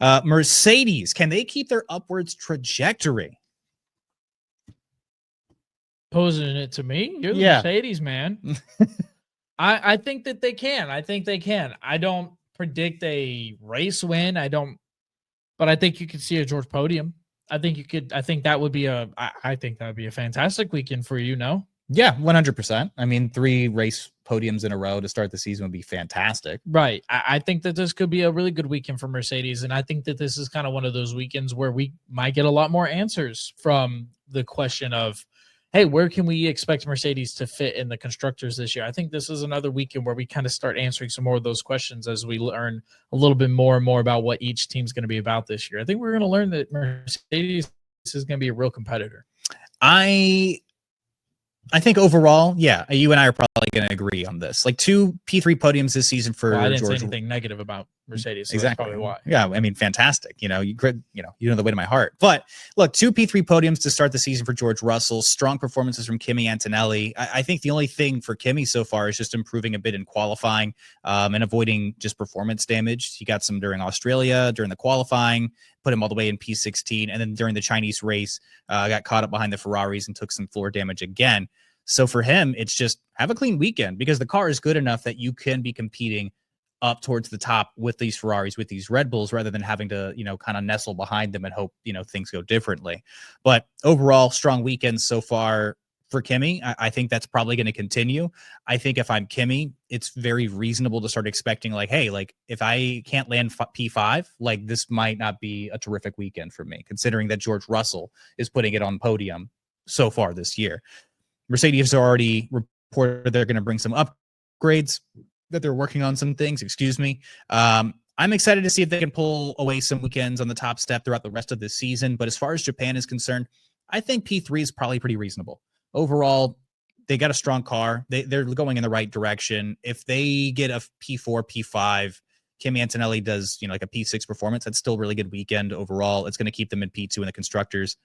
Mercedes, can they keep their upwards trajectory? Posing it to me, you're the Mercedes man. I think that they can. I think they can. I don't predict a race win. But I think you could see a George podium. I think that would be a fantastic weekend for you, no? Yeah, 100%. I mean, 3 race podiums in a row to start the season would be fantastic. Right. I think that this could be a really good weekend for Mercedes. And I think that this is kind of one of those weekends where we might get a lot more answers from the question of, hey, where can we expect Mercedes to fit in the constructors this year? I think this is another weekend where we kind of start answering some more of those questions as we learn a little bit more and more about what each team's going to be about this year. I think we're going to learn that Mercedes is going to be a real competitor. I think overall, yeah, you and I are probably going to agree on this. Like 2 P3 podiums this season for I didn't George. say anything negative about Mercedes. So exactly. That's probably why. Yeah, I mean, fantastic. You know the way to my heart. But look, 2 P3 podiums to start the season for George Russell. Strong performances from Kimi Antonelli. I think the only thing for Kimi so far is just improving a bit in qualifying and avoiding just performance damage. He got some during Australia, during the qualifying, put him all the way in P16. And then during the Chinese race, got caught up behind the Ferraris and took some floor damage again. So for him, it's just have a clean weekend because the car is good enough that you can be competing up towards the top with these Ferraris, with these Red Bulls, rather than having to, kind of nestle behind them and hope, things go differently. But overall, strong weekends so far for Kimi. I think that's probably going to continue. I think if I'm Kimi, it's very reasonable to start expecting like, hey, like if I can't land P5, like this might not be a terrific weekend for me, considering that George Russell is putting it on podium so far this year. Mercedes already reported they're going to bring some upgrades, that they're working on some things, I'm excited to see if they can pull away some weekends on the top step throughout the rest of the season. But as far as Japan is concerned, I think P3 is probably pretty reasonable. Overall, they got a strong car. They're going in the right direction. If they get a P4, P5, Kimi Antonelli does, like a P6 performance, that's still a really good weekend overall. It's going to keep them in P2 in the constructors.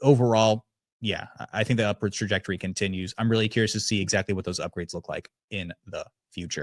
Overall, yeah, I think the upward trajectory continues. I'm really curious to see exactly what those upgrades look like in the future.